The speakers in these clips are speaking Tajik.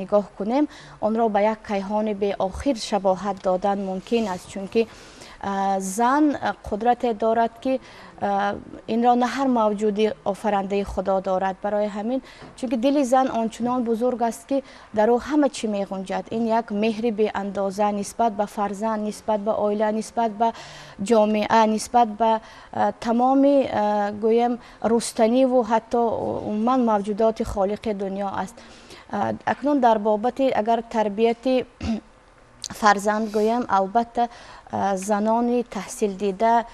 نگاه کنیم آن را به یک کیهان به آخر شباهت دادن ممکن است، چون که زن قدرت دارد که این را نه هر موجودی آفرنده خدا دارد. برای همین چون که دل زن آنچنان بزرگ است که در او همه چی می گنجد. این یک مهر به اندازه نسبت به فرزند، نسبت به عائله، نسبت به جامعه، نسبت به تمام گویم رستنی و حتی عموما موجودات خالق دنیا است. اکنون در بابت اگر تربیت فرزند گویم، البته زنان تحصیل دیده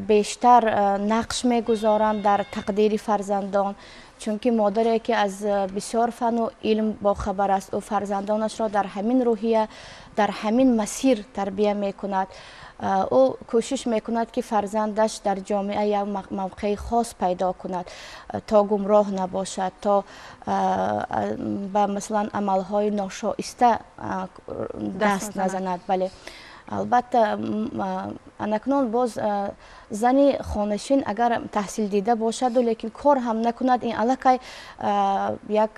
بیشتر نقش میگذارند در تقدیر فرزندان، چون که مادری که از بسیار فن و علم باخبر است و فرزندانش را در همین روحیه، در همین مسیر تربیه میکند. او کوشش میکند که فرزندش در جامعه یک موقع خاص پیدا کند تا گمراه نباشد، تا به مثلا عملهای ناشایسته دست نزند. بله، البته اکنون باز زنی خانشین اگر تحصیل دیده باشد و لیکن کار هم نکند، این علاقه یک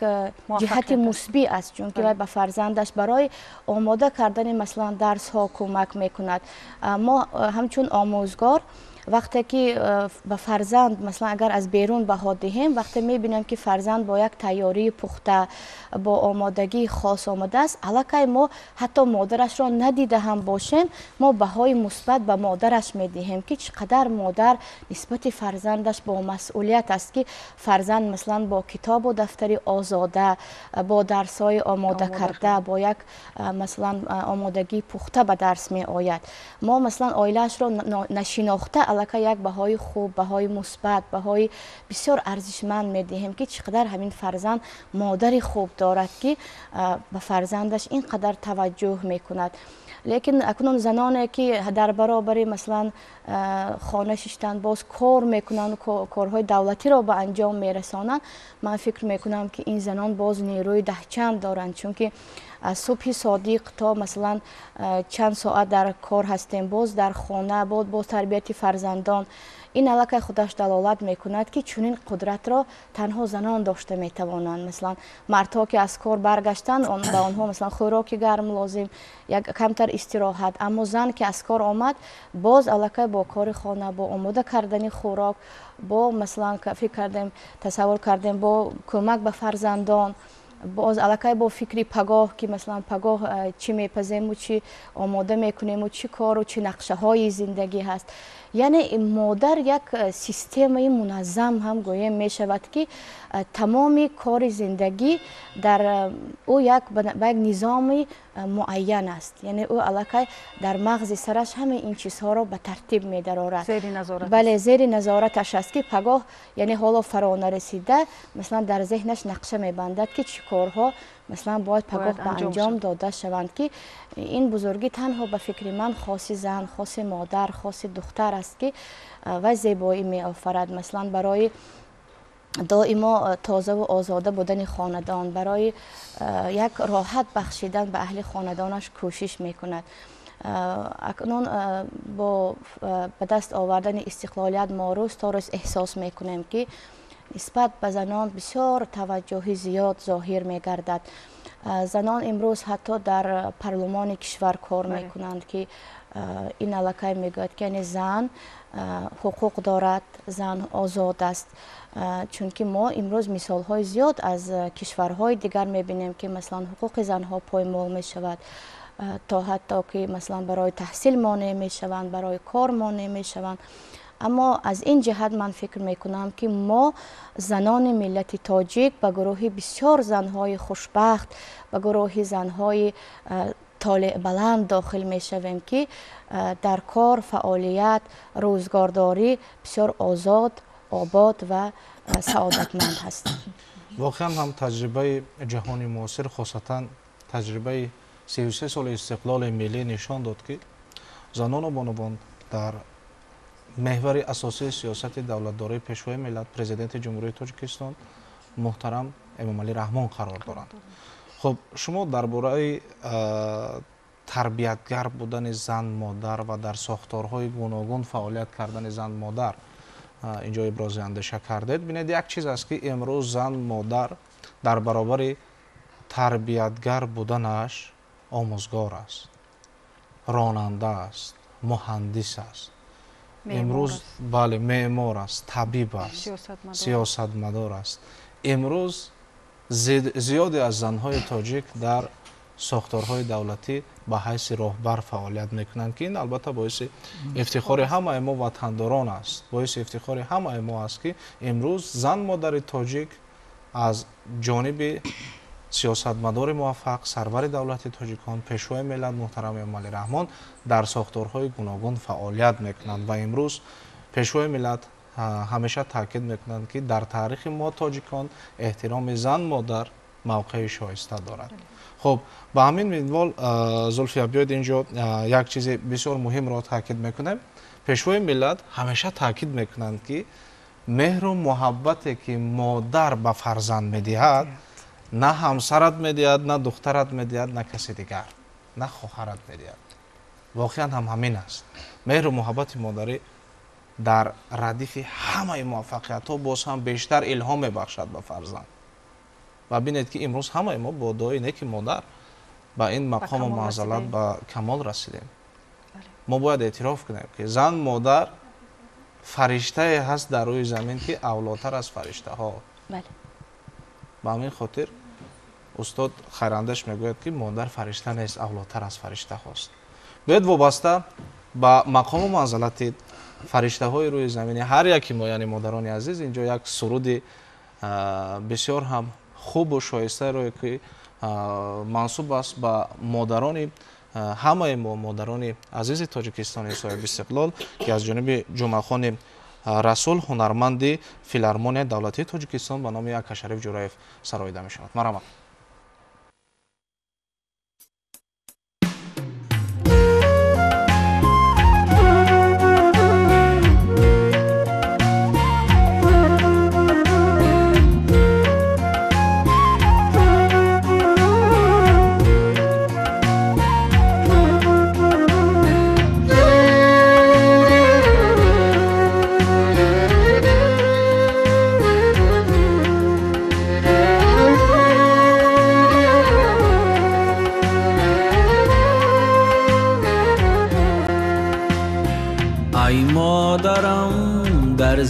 جهت مثبت است، چون که به فرزندش برای آماده کردن مثلا درس ها کمک میکند. ما همچون آموزگار وقتی که به فرزند مثلا اگر از بیرون بها دهیم، وقتی میبینیم که فرزند با یک تیاری پخته، با آمادگی خاص آمده است، علاقه ما حتی مادرش را ندیده هم باشیم، ما بهای مثبت به مادرش میدهیم که چقدر مادر نسبت فرزندش با مسئولیت است که فرزند مثلا با کتاب و دفتری آزاده، با درسای آماده کرده، با یک مثلا آمادگی پخته به درس می آید. ما مثلا عائله‌اش را نشناخته علاقه یک بهای خوب، بهای مثبت، بهای بسیار ارزشمند میدهیم که چقدر همین فرزند مادر خوب دارد که به فرزندش اینقدر توجه میکند. لیکن اکنون زنانی که در برابر مثلا خانه ششتن باز کار میکنن و کارهای دولتی را به انجام میرسانند، من فکر میکنم که این زنان باز نیروی دهچند دارند، چون که از صبح صادق تا مثلا چند ساعت در کار هستیم، باز در خانه با تربیت فرزندان. این علاقه خودش دلالت میکند که چنین قدرت را تنها زنان داشته میتوانند. مثلا مردها که از کار برگشتن به آنها مثلا خوراک گرم لازم، یک کمتر استراحت، اما زن که از کار آمد باز علاقه با کار خانه، با آماده کردن خوراک، با مثلا فکر کردیم تصور کردیم با کمک به فرزندان، باز علاقه با فکری پگاه که مثلا پگاه چی میپزیم و چی آماده میکنیم و چی کار و چی نقشه های زندگی هست. یعنی مادر یک سیستم منظم هم گویم می شود که تمام کار زندگی در او یک نظام معین است. یعنی او علاقه در مغز سرش همه این چیزها را به ترتیب می درآورد. زیر نظارت. بله، زیر نظارتش است که پگاه یعنی حالا فرا نرسیده مثلا در ذهنش نقشه می بندد که چی کارها مثلا باید پگاه به انجام داده شوند، که این بزرگی تنها به فکر من خاص زن، خاص مادر، خاص دختر است که و زیبایی می آفرد. مثلا برای دائما تازه و آزاده بودن خاندان، برای یک راحت بخشیدن به اهل خاندانش کوشش می کند. اکنون با به دست آوردن استقلالیت ما روز تا روز احساس می کنیم که نسبت به زنان بسیار توجه زیاد ظاهر می گردد. زنان امروز حتی در پارلمان کشور کار می کنند که این علاقه می گوید که یعنی زن حقوق دارد، زن آزاد است. چون که ما امروز مثال های زیاد از کشورهای دیگر می بینیم که مثلا حقوق زنها پایمال می شود، تا حتی که مثلا برای تحصیل مانع می شوند، برای کار مانع می شوند. اما از این جهت من فکر می کنم که ما زنان ملت تاجیک به گروه بسیار زنهای خوشبخت، به گروه زنهای طالع بلند داخل می شویم که در کار، فعالیت، روزگارداری بسیار آزاد، آباد و سعادتمند هستیم. واقعا هم تجربه جهانی معاصر، خاصتا تجربه 33 سال استقلال ملی نشان داد که زنان و بانوان در محور اساسی سیاست دولتداری پیشوای ملت پرزیدنت جمهوری تاجیکستان محترم امامعلی رحمان قرار دارند. خب شما درباره تربیتگر بودن زن مادر و در ساختارهای گوناگون فعالیت کردن زن مادر اینجا ابراز اندیشه کردید. ببینید یک چیز است که امروز زن مادر در برابر тарбиятгар буданаш омӯзгор аст, ронанда аст, муҳандис аст, имрӯз бале меъмор аст, табиб аст, сиёсатмадор аст. имрӯз зиёде аз занҳои тоҷик дар сохторҳои давлатӣ ба ҳайси роҳбар фаъолият мекунанд ки ин албатта боиси ифтихори ҳамаи мо ватандорон аст. Боиси ифтихори ҳамаи мо аст ки имрӯз зан модари тоҷик аз ҷониби сиёсатмадори муваффақ, сарвари давлати тоҷикон, пешвои миллат муҳтарами Эмомалӣ Раҳмон дар сохторҳои гуногун фаъолият мекунанд ва имрӯз пешвои миллат ҳамеша таъкид мекунанд ки дар таърихи мо тоҷикон эҳтироми зан модар мавқеи шоиста дорад. хуб, ба ҳамин минвол Зулфия, биёед инҷо як чизи бисёр муҳимро таъкид мекунем. Пешвои миллат ҳамеша таъкид мекунанд ки меҳру муҳаббате ки модар ба фарзанд медиҳад, на ҳамсарат медиҳад, на духтарат медиҳад, на каси дигар, на хоҳарат медиҳад. Воқеан ҳам ҳамин аст. Меҳру муҳаббати модарӣ дар радифи ҳамаи муваффақиятҳо боз ҳам бештар илҳом мебахшад ба фарзанд. ва бинед ки имрӯз ҳамаи мо бо дуои неки модар ба ин мақому маъзалат ба камол расидем. Мо бояд эътироф кунем ки зан модар фариштае ҳаст дар рӯи замин ки авлотар аз фариштаҳо. ба ҳамин хотир устод хайрандаш мегӯяд ки модар фаришта нест, авлотар аз фариштаҳост. бояд вобаста ба мақому манзалати фариштаҳои рӯи замини ҳар яки мо, яъне модарони азиз, инҷо як суруди бисёр ҳам хубу шоистаеро ки мансуб аст ба модарони ҳамаи мо, модарони азизи Тоҷикистони соҳиби истиқлол, ки аз ҷониби Ҷумъахони Расул, ҳунарманди филармонияи давлатии Тоҷикистон ба номи Акашариф Ҷураев сароида мешавад. Марҳамат.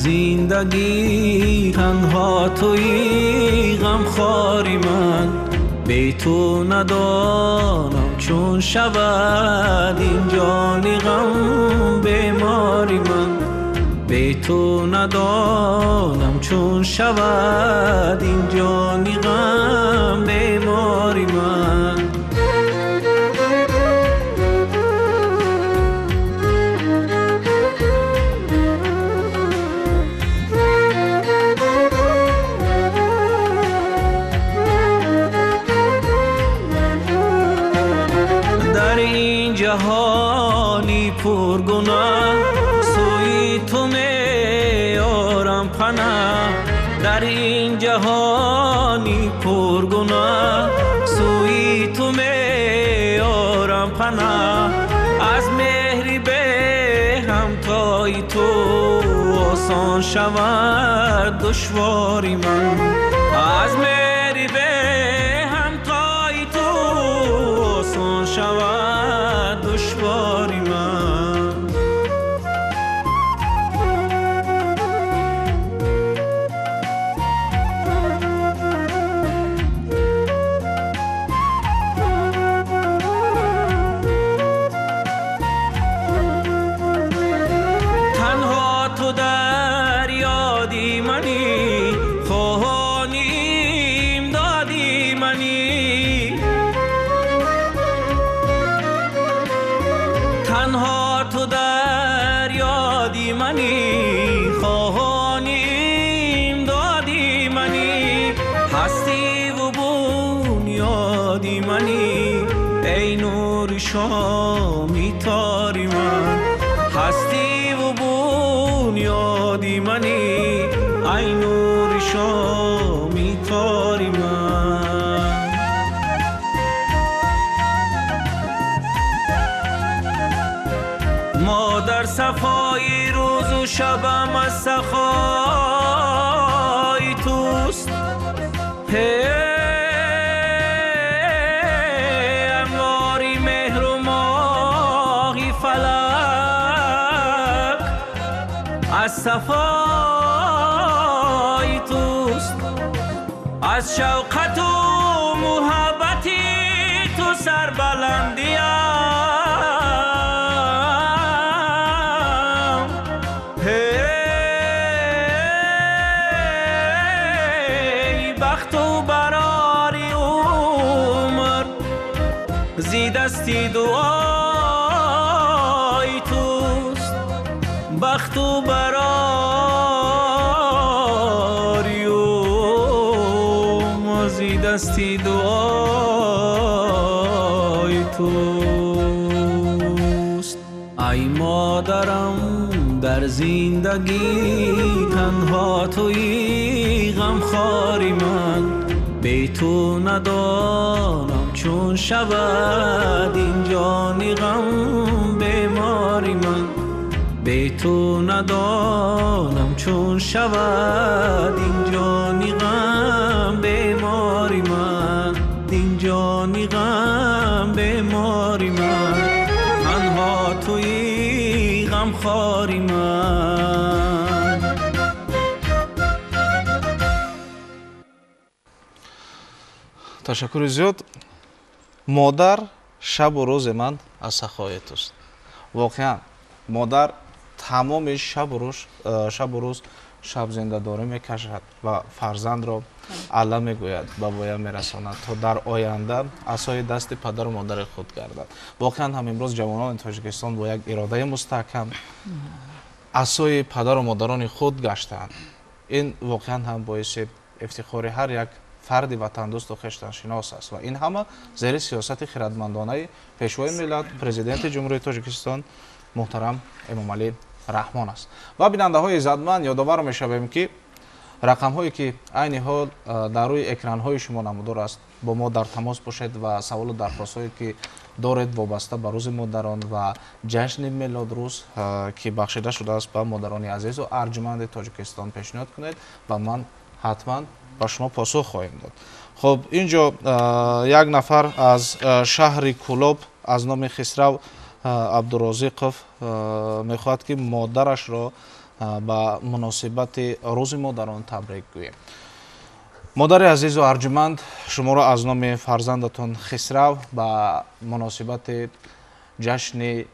زندگی تنها تویی غمخواری من، بی تو ندانم چون شود این جان غم بیماری من، بی تو ندانم چون شود این جان غم بیماری من. جهانی پرگناه سوی تو میارم پناه، در این جهانی پرگناه سوی تو میارم پناه، از مهری به همتای تو آسان شود دشواری من، از مهری به همتای تو آسان شود دشواری من. تنها تو در یادی منی، خواهانیم دادی منی، تنها تو در یادی منی، خواهانیم دادی منی، هستی و بنیادی منی، ای نور شامی تاری من، هستی و بنیادی منی، ای نور شامی تاری من. ما در صفای روز و شبم از سخای توست، هی صفای توست، از شوقت و محبتی تو سربلندیم. هی بخت و براری عمر زی دستی دعای توست، بخت و براری عمر زی دستی دعای توست. ای مادرم در زندگی تنها تویی، غمخواری من بی تو ندانم چون شود این جانی غم بیماری من، بی تو ندانم چون شود این جانی غم بیماری من، این جانی غم بیماری من، تنها تویی غمخواری من. تشکر زیاد. مادر شب و روز من از سخای توست. واقعا مادر تمام شب و روز شب زنده داری میکشد و فرزند را علم میگوید به باید میرساند تا در آینده عصای دست پدر و مادر خود گردد. واقعا هم امروز جوانان تاجیکستان با یک اراده مستحکم عصای پدر و مادران خود گشتند. این واقعا هم باعث افتخار هر یک فرد وطن دوست و خویشتن شناس است و این همه زیر سیاست خردمندانه پیشوای ملت پرزیدنت جمهوری تاجیکستان محترم امامعلی رحمان است. و بیننده های عزتمند یادآور می‌شویم که رقم هایی که عین حال در روی اکران های شما نمودار است با ما در تماس باشید و سوال و درخواست هایی که دارید وابسته به روز مادران و جشن میلاد روز که بخشیده شده است به مادران عزیز و ارجمند تاجیکستان پیشنهاد کنید و من حتما با شما پاسخ خواهیم داد. خب اینجا یک نفر از شهر کولاب از نام خسرو عبدالرازقов میخواهد که مادرش را به مناسبت روز مادران تبریک گویم. مادر عزیز و ارجمند، شما را از نام فرزندتان خسرو به مناسبت جشن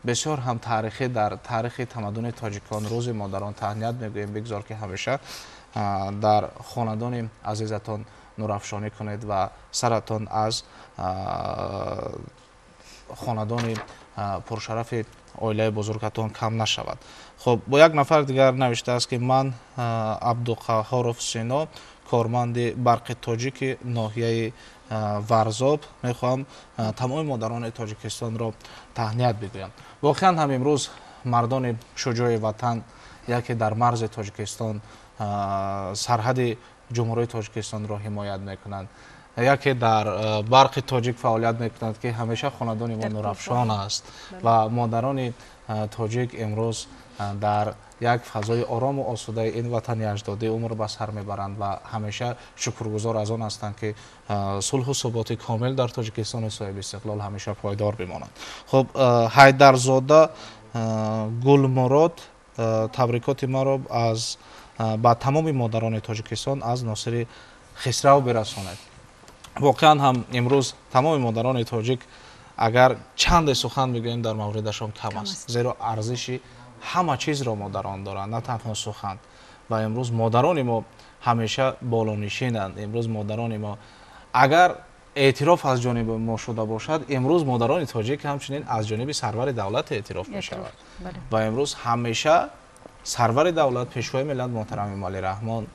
بسیار هم تاریخی در تاریخ تمدن تاجیکان روز مادران تهنیت میگوییم. بگذار که همیشه در خاندان عزیزتان نورافشانی کنید و سرتان از خاندان پرشرف عائله بزرگتان کم نشود. خب با یک نفر دیگر نوشته است که من عبدالقهارов سینا کارمند برق تاجیک ناحیه ورزاب میخواهم تمام مادران تاجیکستان را تهنیت بگویم. واقعا هم امروز مردان شجاع وطن یکی در مرز تاجیکستان سرحد جمهوری تاجیکستان را حمایت میکنند، یکی در برق تاجیک فعالیت میکنند که همیشه خاندان ما نورافشان است و مادران تاجیک امروز در یک فضای آرام و آسوده این وطن اجدادی عمر به سر میبرند و همیشه شکرگزار از آن هستند که صلح و ثبات کامل در تاجیکستان صاحب استقلال همیشه پایدار بمانند. خب حیدرزاده گلمراد تبریکات ما را از با تمام مادران تاجیکستان از ناصر خسرو برساند. واقعا هم امروز تمام مادران تاجیک اگر چند سخن بگوییم در موردشان کم است، زیرا ارزش همه چیز را مادران دارند، نه تنها سخن. و امروز مادران ما همیشه بالانشینند. امروز مادران ما اگر اعتراف از جانب ما شده باشد، امروز مادران تاجیک همچنین از جانب سرور دولت اعتراف می شود و امروز همیشه سرور دولت پیشوای ملت محترم امامعلی رحمان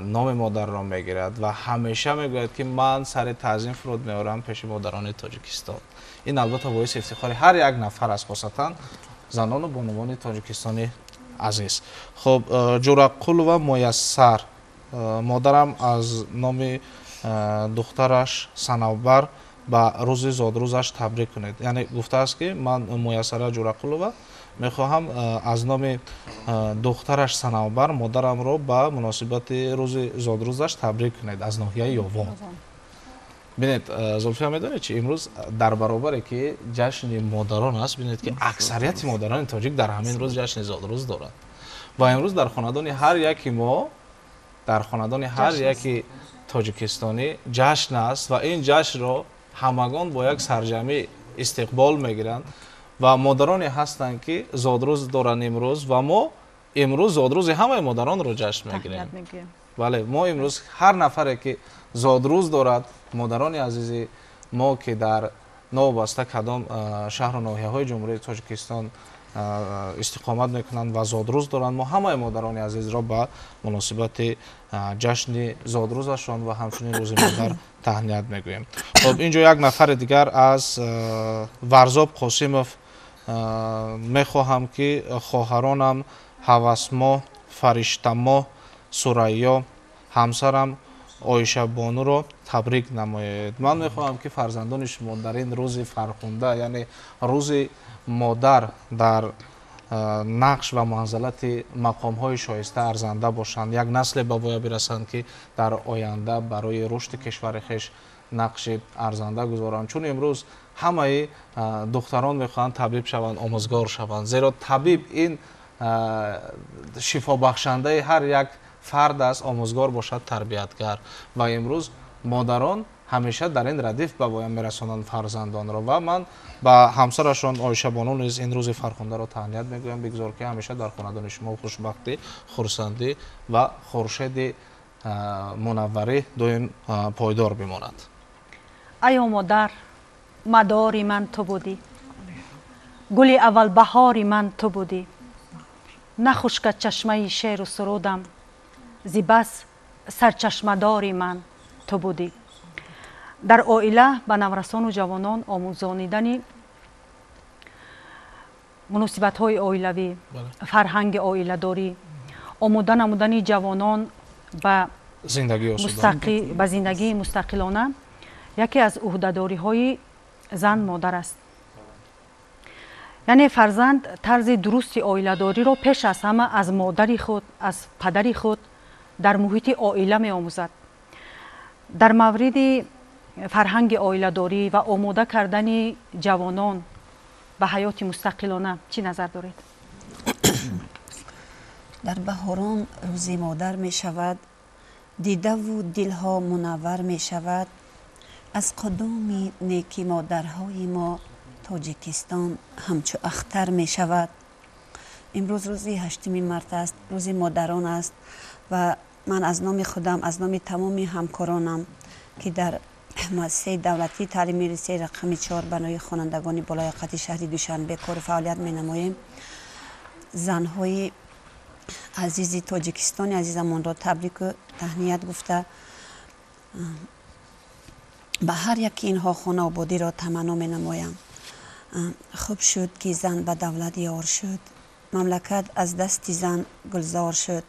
نام مادر را میگیرد و همیشه میگوید که من سر تعظیم فرود میارم پیش مادران تاجیکستان. این البته باعث افتخار هر یک نفر است، خاصتا زنان و بانوان تاجیکستانی عزیز. خب جورقل و میسر مادرم از نام دخترش سنوبر به روز زادروزش تبریک کنید. یعنی گفته است که من میسر جورقل میخواهم از نام دخترش سنوبر مادرم را به مناسبت روز زادروزش تبریک کنید از ناحیه یاوان. ببینید زلفی هم میدونید چی امروز در برابری که جشن مادران است، ببینید که اکثریت مادران تاجیک در همین روز جشن زادروز دارند و امروز در خاندان هر یکی ما در خاندان هر یکی تاجیکستانی جشن است و این جشن را همگان با یک سرجمی استقبال میگیرند و مادرانی هستند که زادروز دارند امروز و ما امروز زادروز همه مادران را جشن میگیریم. بله ما امروز هر نفری که زادروز دارد مادران عزیز ما که در نوبسته کدام شهر و ناحیه‌های جمهوری تاجیکستان استقامت میکنند و زادروز دارند ما همه مادران عزیز را به مناسبت جشن زادروزشان و همچنین روز مادر تهنیت میگوییم. خب اینجا یک نفر دیگر از ورزاب قاسموف میخواهم که خواهرانم هوسما، فرشتما، سریا، همسرم آیشه بانو را تبریک نمایید. من میخواهم که فرزندان شما در این روز فرخنده یعنی روز مادر در نقش و منزلت مقام های شایسته ارزنده باشند، یک نسل به پایان برسند که در آینده برای رشد کشور خویش نقش ارزنده گذارند. چون امروز همه دختران میخواهند طبیب شوند، آموزگار شوند، زیرا طبیب این شفا بخشنده هر یک فرد است، آموزگار باشد، تربیتگر. و امروز مادران همیشه در این ردیف به پایان میرسانند فرزندان را و من با همسرشان آیشه بانو نیز این روز فرخنده را تهنیت میگویم. بگذار که همیشه در خاندان شما خوشبختی، خرسندی و خورشید منوری دویم پایدار بماند. ایا مادر، مداری من تو بودی، گل اول بهاری من تو بودی، نخشک چشمه شعر و سرودم، زی بس سرچشمداری من تو بودی. در عائله به نورسان و جوانان آموزانیدن مناسبت های عائلوی، فرهنگ عائله داری، آموده نمودن جوانان به زندگی مستقلانه یکی از عهده‌داری های زن مادر است. یعنی فرزند طرز درست عائله داری را پیش از همه از مادری خود، از پدری خود در محیط عائله می آموزد. در مورد فرهنگ عائله داری و آماده کردن جوانان به حیات مستقلانه چی نظر دارید؟ در بهاران روز مادر می شود، دیده و دلها منور می شود. از قدوم نیکی مادرهای ما تاجیکستان همچو اختر می شود. امروز روز 8 مارس است، روز مادران است و من از نام خودم، از نام تمام همکارانم که در مؤسسه دولتی تعلیمی رسه رقم 4 بنای خوانندگان بالایقت شهر دوشنبه کار فعالیت می نماییم. زنهای عزیز تاجیکستان عزیزمان را تبریک و تهنیت گفته به هر یک اینها خانه آبادی را تمنا می نمایم. خوب شد که زن به دولت یار شد، مملکت از دست زن گلزار شد.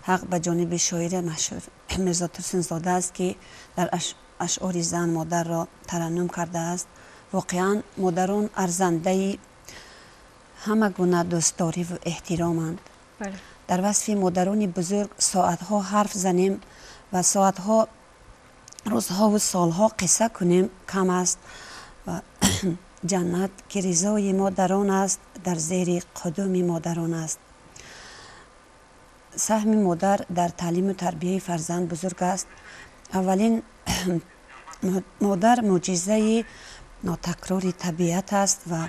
حق به جانب شاعر مشهور میرزا ترسن زاده است که در اشعار زن مادر را ترنم کرده است. واقعا مادران ارزنده همه گونه دوستداری و احترامند. در وصف مادران بزرگ ساعتها حرف زنیم و ساعتها، روزها و سالها قصه کنیم کم است و جنت که رضای مادران است در زیر قدم مادران است. سهم مادر در تعلیم و تربیه فرزند بزرگ است. اولین مادر معجزه ناتکرار طبیعت است و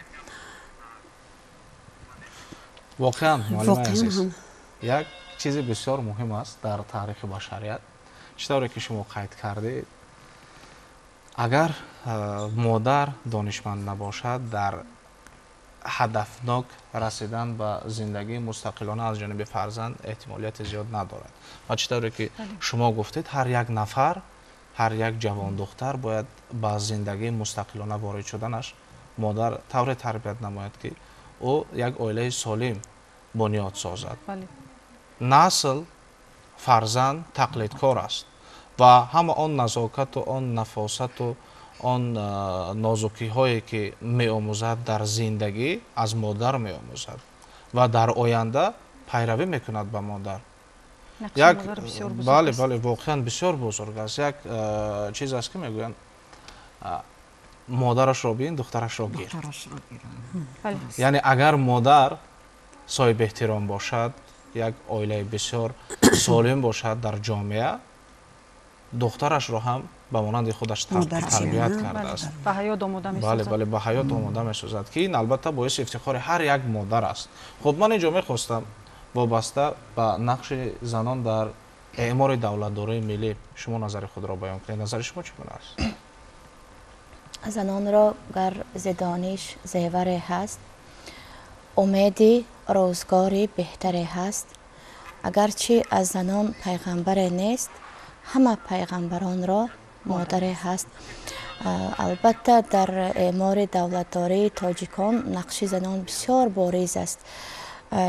واقعا معلم عزیز یک چیز بسیار مهم است در تاریخ بشریت. چطوری که شما قید کردید، اگر مادر دانشمند نباشد در هدفناک رسیدن به زندگی مستقلانه از جانب فرزند احتمالیت زیاد ندارد. و چطوری که شما گفتید هر یک نفر، هر یک جوان دختر باید به زندگی مستقلانه وارد شدنش مادر طور تربیت نماید که او یک عائله سالم بنیاد سازد. نسل فرزند تقلیدکار است و همه آن نزاکت و آن نفاست و آن نازکی هایی که می آموزد در زندگی از مادر می آموزد و در آینده پیروی می کند به مادر. یک بله واقعا بسیار بزرگ است. یک چیز است که میگویند مادرش را بین دخترش را گیر. یعنی اگر مادر صاحب احترام باشد، یک oilaи бисёр солим бошад дар ҷомеа, духтарашро ҳам ба монанди худаш тарбият кардааст. ба ҳаёт омода месозад. Бале, ба ҳаёт омода месозад, ки ин албатта боиси ифтихори ҳар як модар аст. Хуб, ман инҷо мехостам вобаста ба нақши занон дар эъмори давлатдории миллӣ шумо назари худро баён кунед. Назари шумо чӣ гуна аст? занонро гар зедониш зеваре ҳаст, умеди рӯзгори беҳтаре ҳаст. агарчи аз занон пайғамбаре нест, ҳама пайғамбаронро модаре ҳаст. албатта дар эъмори давлатдории тоҷикон нақши занон бисёр бориз аст,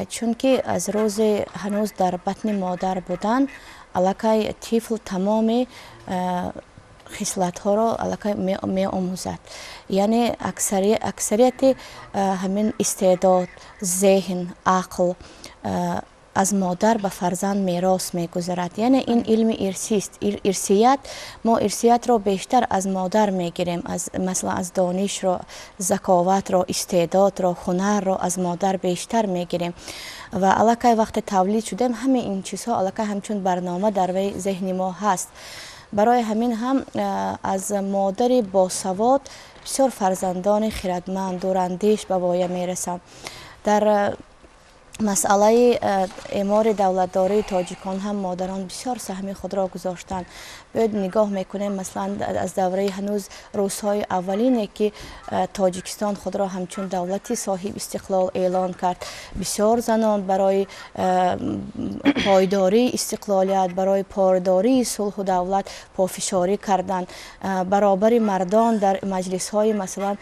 чунки аз рӯзи ҳанӯз дар батни модар будан аллакай тифл тамоми хислатҳоро аллакай меомӯзад. яъне аксарияти ҳамин истеъдод, зеҳн, ақл аз модар ба фарзанд мерос мегузарад. яъне ин илми ирсист. ирсият, мо ирсиятро бештар аз модар мегирем. масалан аз донишро, заковатро, истеъдодро, ҳунарро аз модар бештар мегирем. ва аллакай вақте тавлид шудем, ҳамин ин чизҳо аллакай ҳамчун барнома дар ваи зеҳни мо ҳаст. барои ҳамин ҳам аз модари босавод бисёр фарзандони хиратманд, дурандеш ба воя мерасанд. дар масъалаи эъмори давлатдории тоҷикон ҳам модарон бисёр саҳми худро гузоштанд. биёед нигоҳ мекунем маслан аз давраи ҳанӯз рӯзҳои аввалине ки тоҷикистон худро ҳамчун давлати соҳиб истиқлол эълон кард. бисёр занон барои пойдории истиқлолият, барои пордории сулҳу давлат пофишорӣ карданд. баробари мардон дар маҷлисҳои масалан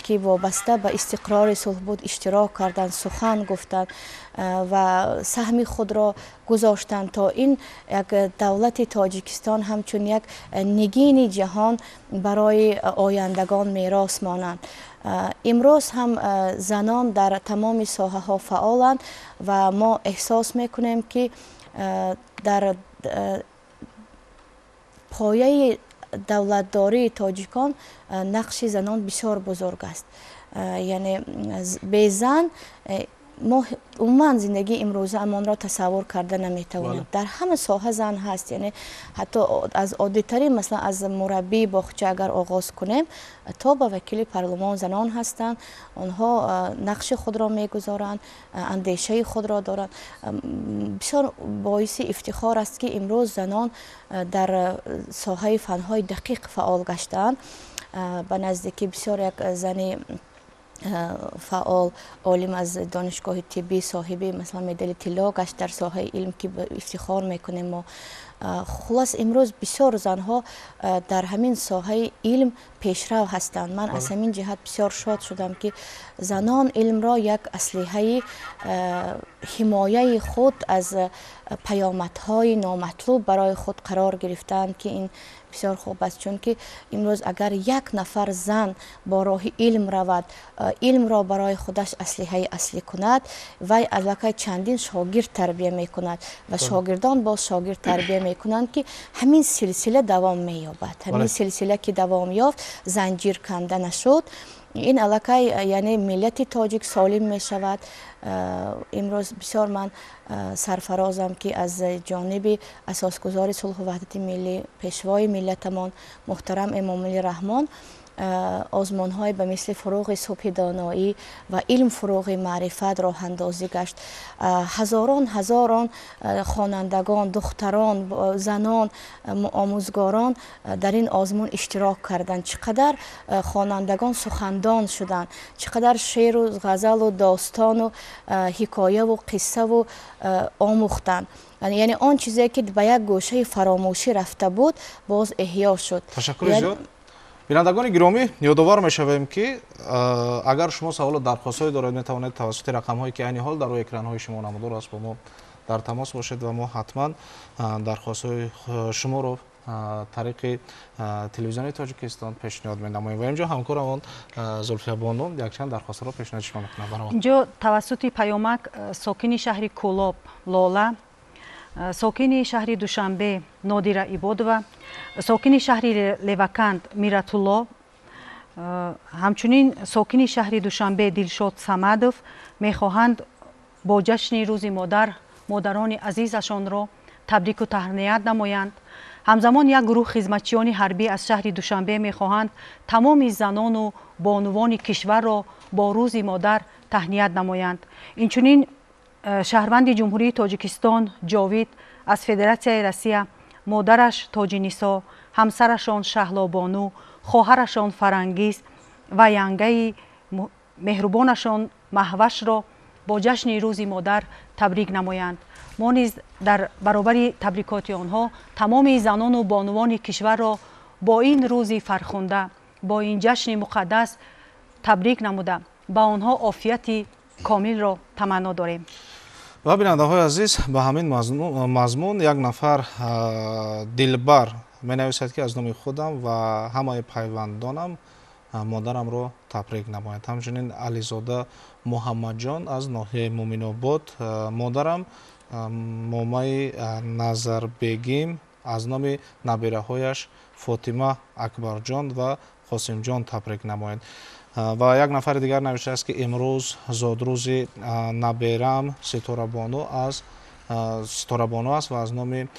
ки вобаста ба истиқрори сулҳ буд иштирок карданд, сухан гуфтанд ва саҳми худро гузоштанд то ин як давлати тоҷикистон ҳамчун як нигини ҷаҳон барои ояндагон мерос монанд. имрӯз ҳам занон дар тамоми соҳаҳо фаъоланд ва мо эҳсос мекунем ки дар пояи давлатдории тоҷикон нақши занон бисёр бузург аст. яъне без зан мо умуман зиндагии имрӯзаамонро тасаввур карда наметавонем. дар ҳама соҳа зан ҳаст. яъне ҳатто аз оддитарин масалан аз мураббии боғча агар оғоз кунем, то ба вакили парлумон занон ҳастанд. онҳо нақши худро мегузоранд, андешаи худро доранд. бисёр боиси ифтихор аст ки имрӯз занон дар соҳаи фанҳои дақиқ фаъол гаштаанд. ба наздики бисёр як зани фаъол олим аз донишгоҳи тиббӣ соҳиби масалан медали тилло гашт дар соҳаи илм ки ифтихор мекунем мо. хулас имрӯз бисёр занҳо дар ҳамин соҳаи илм пешрав ҳастанд. ман аз ҳамин ҷиҳат бисёр шод шудам ки занон илмро як аслиҳаи ҳимояи худ аз паёмадҳои номатлуб барои худ қарор гирифтаанд ки ин бисёр хуб аст. чунки имрӯз агар як нафар зан бо роҳи илм равад, илмро барои худаш аслиҳаи аслӣ кунад, вай аллакай чандин шогирд тарбия мекунад ва шогирдон боз шогирд тарбия мекунанд ки ҳамин силсила давом меёбад. ҳамин силсила ки давом ёфт, занҷир канда нашуд, ин аллакай яъне миллати тоҷик солим мешавад. имрӯз бисёр ман сарфарозам ки аз ҷониби асосгузори сулҳу ваҳдати миллӣ, пешвои миллатамон муҳтарам Эмомалӣ Раҳмон озмонҳои ба мисли фуруғи субҳи доноӣ ва илм фуруғи маърифат роҳандозӣ гашт. ҳазорон хонандагон, духтарон, занон, омӯзгорон дар ин озмун иштирок карданд. чӣ қадар хонандагон сухандон шуданд, чӣ қадар шеъру ғазалу достону ҳикояву қиссаву омӯхтанд. яъне он чизе ки ба як гӯшаи фаромӯшӣ рафта буд боз эҳьё шуд. ташаккури зиёд. бинандагони гиромӣ, ёдовар мешавем ки агар шумо саволу дархостҳое доред, метавонед тавассути рақамҳое ки айни ҳол дар рӯи экранҳои шумо намудор аст бо мо дар тамос бошед ва мо ҳатман дархостҳои шуморо тариқи телевизиони Тоҷикистон пешниҳод менамоем. ва инҷо ҳамкорамон Зулфия Бону якчанд дархостҳоро пешниҳод шумо мекунад. инҷо тавассути паёмак сокини шаҳри Кӯлоб Лола, сокини шаҳри Душанбе Нодира Ибодова, сокини шаҳри Леваканд Миратулло, ҳамчунин сокини шаҳри Душанбе Дилшод Самадов мехоҳанд бо ҷашни рӯзи модар مادران عزیزشان را تبریک و تهنیت نمایند. همزمان یک گروه خدمتچیان حربی از شهر دوشنبه می‌خواهند تمام زنان و بانوان کشور را با روز مادر تهنیت نمایند. اینچنین شهروند جمهوری تاجیکستان جاوید از فدراسیای روسیه مادرش تاجینیسا، همسرشان شهلا بانو، خواهرشان فرنگیز و ینگه مهربانشان مهوش را با جشن روز مادر تبریک نمایند. ما نیز در برابر تبریکات آنها تمام زنان و بانوان کشور را با این روز فرخنده، با این جشن مقدس تبریک نموده با آنها عافیت کامل را تمنا داریم. و بیننده‌های عزیز، به همین مضمون یک نفر دلبر می‌نویسد که از نام خودم و همه پیوندانم مادرم را تبریک نماید. همچنین علیزاده محمد جان از ناحیه مومن‌آباد مادرم مومای نظر بگیم از نام نبیره‌هایش فاطمه اکبر جان و قاسم جان تبریک نماید. و یک نفر دیگر نوشته است که امروز زادروز نبیرم ستاره بانو است و از نام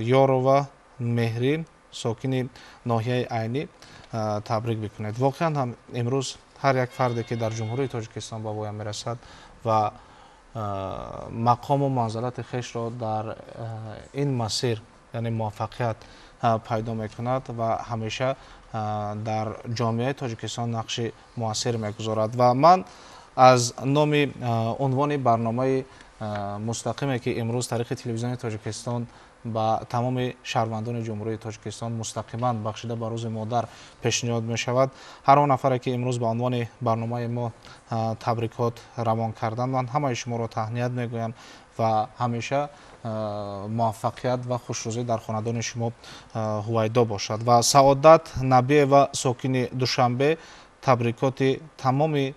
یارو مهری ساکن ناحیه عینی تبریک بکنید. واقعا هم امروز هر یک فردی که در جمهوری تاجیکستان به پایان میرسد و مقام و منزلت خویش را در این مسیر یعنی موفقیت پیدا میکند و همیشه در جامعه تاجیکستان نقش موثر میگذارد. و من از نام عنوان برنامه مستقیمی که امروز طریق تلویزیون تاجیکستان با تمام شهروندان جمهوری تاجیکستان مستقیما بخشیده به روز مادر پیشنهاد می شود، هر آن نفری که امروز به عنوان برنامه ما تبریکات روان کردند، من همه شما را تهنیت می گویم و همیشه موفقیت و خوشروزی در خاندان شما هویدا باشد. و سعادت نبی و ساکن دوشنبه تبریکات تمام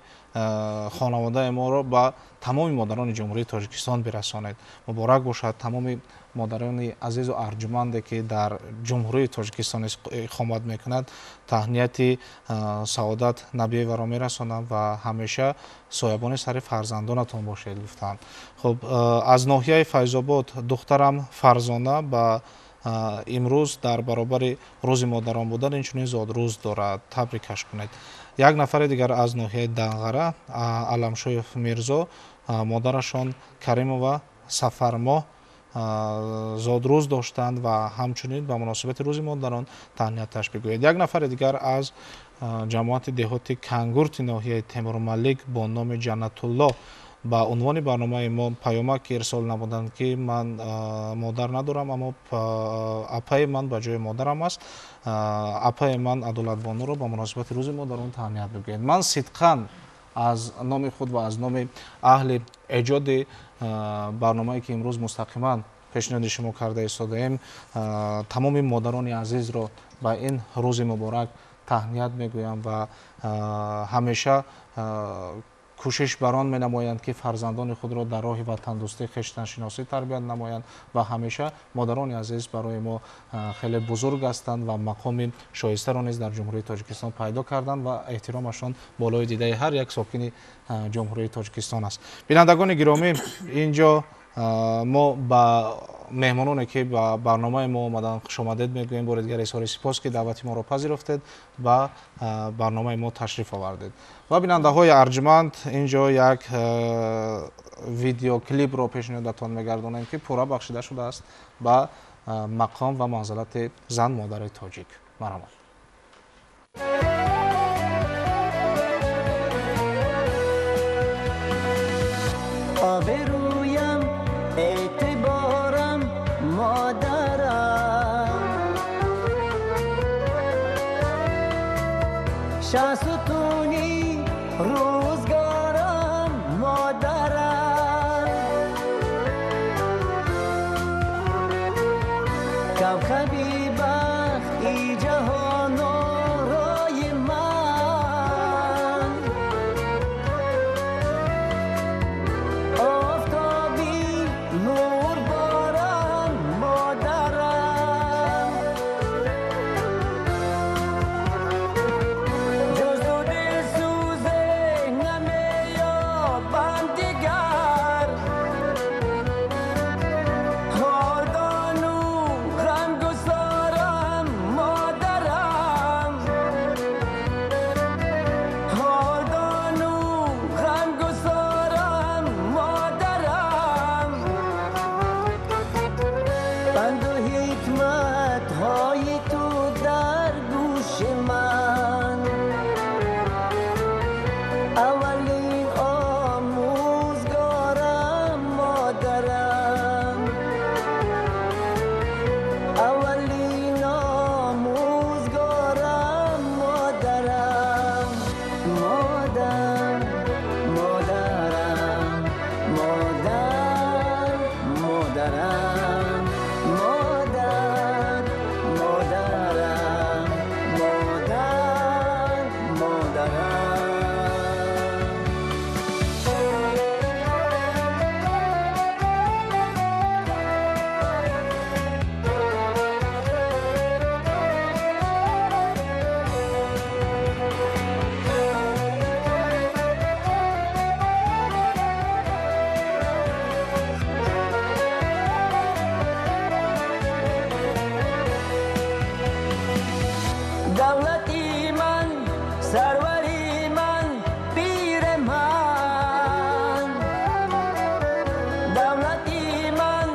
خانواده ما را به تمام مادران جمهوری تاجیکستان برسانید. مبارک باشد تمام مادران عزیز و ارجمند که در جمهوری تاجیکستان اقامت میکنند. تهنیت سعادت نبی و را میرسانم و همیشه سایبان سر فرزندانتان باشید گفتند. خب از ناحیه فیض‌آباد دخترم فرزانه با امروز در برابر روز مادران بودن اینچنین زادروز دارد، تبریکش کنید. یک نفر دیگر از ناحیه دنغره علمشویف میرزا مادرشان کریمова سفرما زادروز داشتند و همچنین به مناسبت روز مادران تهنیتش بگوید. یک نفر دیگر از جماعت دهاتی کنگورت ناحیه تیمورملیک با نام جنت الله با عنوان برنامه ما پیامک ارسال نمودند که من مادر ندارم اما اپای من به جای مادرم است. اپای من عدالت بانو را به مناسبت روز مادران تهنیت بگوید. من صدقاً از نام خود و از نام اهل ایجاد برنامه‌ای که امروز مستقیما پیشنهاد شما کرده ایستاده‌ایم تمام مادران عزیز را به این روز مبارک تهنیت میگویم و همیشه کوشش بران می نمایند که فرزندان خود را در راه وطن دوستی خویشتن شناسی تربیت نمایند و همیشه مادران عزیز برای ما خیلی بزرگ هستند و مقام شایسته را نیز در جمهوری تاجیکستان پیدا کردند و احترامشان بالای دیده هر یک ساکن جمهوری تاجیکستان است. بینندگان گرامی، اینجا ما با مهمانانی که با برنامه ما آمدن خوش آمدید میگوییم. بار دیگر اظهار سپاس که دعوت ما را پذیرفتید و برنامه ما تشریف آوردید. و بیننده های ارجمند، اینجا یک ویدیو کلیپ را پیشنهادتان میگردانیم که پورا بخشیده شده است با مقام و منزلت زن مادر تاجیک. مرحبا. شاستونی روزگارم مادرم کوكبی بختی جهان رای من آفتابی نور بارم مادرم سروری من پیر من دولتی من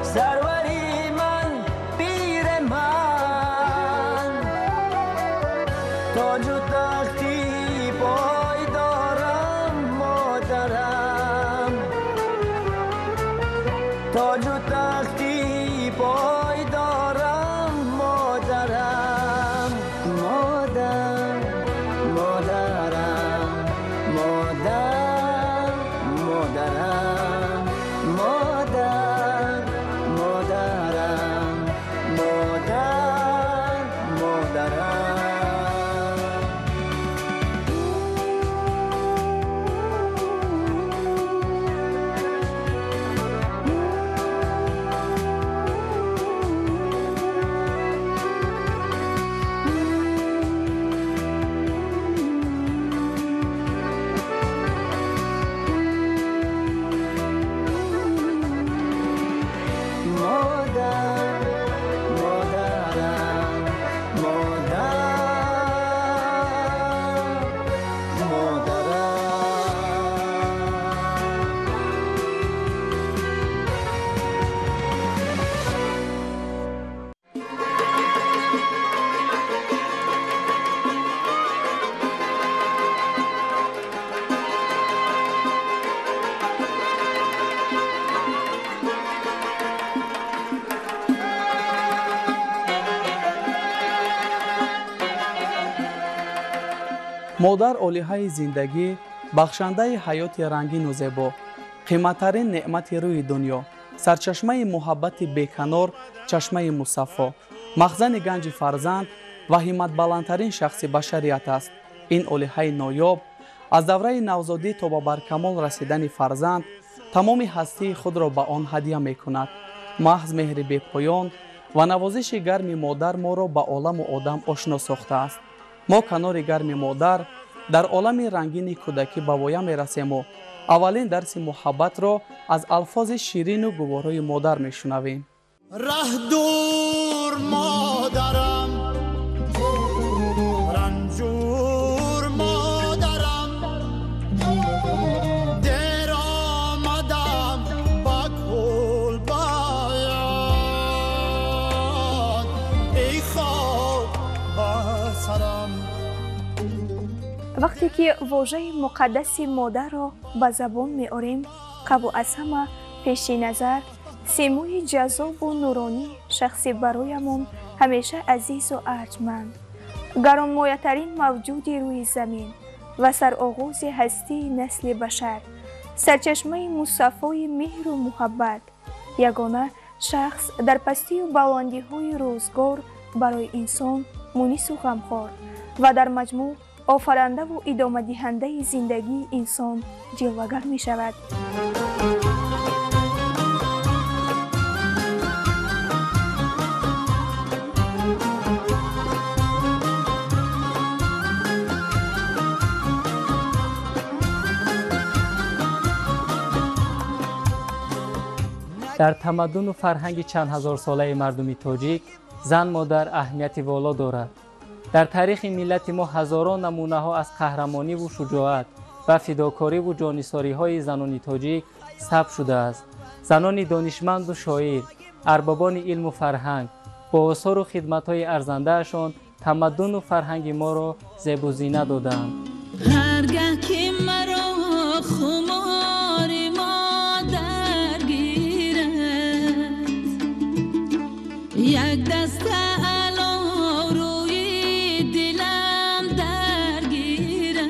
سروری من پیر من تاج و تختی پای دارم مادرم تاج و تختی پای دارم مادرم مادر مادرم مادر مادرم مادر مادرم مادر مادرم مادر مادرم مادر مادرم модар олиҳаи зиндагӣ бахшандаи ҳаёти рангину зебо, қиматтарин неъмати рӯи дунё, сарчашмаи муҳаббати беканор, чашмаи мусаффо, махзани ганҷи фарзанд ва ҳиматбаландтарин шахси башарият аст. ин олиҳаи ноёб аз давраи навзодӣ то ба баркамол расидани фарзанд тамоми ҳастии худро ба он ҳадия мекунад. маҳз меҳри бепоён ва навозиши гарми модар моро ба оламу одам ошно сохтааст. мо канори гарми модар дар олами рангини кӯдакӣ ба воя мерасему аввалин дарси муҳаббатро аз алфози ширину гуворои модар мешунавем. раҳдур модарам ранҷур модарам дер омадам ба кулбаён эй хоб ба сарам. вақте ки вожаи муқаддаси модарро ба забон меорем, қаблу аз ҳама пеши назар симои ҷаззобу нуронӣ шахси бароямон ҳамеша азизу арҷманд, гаронмоятарин мавҷуди рӯи замин ва сароғози ҳастии насли башар, сарчашмаи мусаффои меҳру муҳаббат, ягона шахс дар пастию баландиҳои рӯзгор барои инсон мунису ғамхор ва дар маҷмӯъ офарандаву идомадиҳандаи зиндагии инсон ҷилвагар мешавад. дар тамаддуну фарҳанги чанд ҳазор солаи мардуми тоҷик зан модар аҳамияти воло дорад. дар таърихи миллати мо ҳазорон намунаҳо аз қаҳрамониву шуҷоат ва фидокориву ҷонисориҳои занони тоҷик сабт шудааст. занони донишманду шоир, арбобони илму фарҳанг бо осору хидматҳои арзандаашон тамаддуну фарҳанги моро зебузина доданд. ҳаргоҳ ки маро хумори модар гирад, як даста алов рӯи дилам даргирад.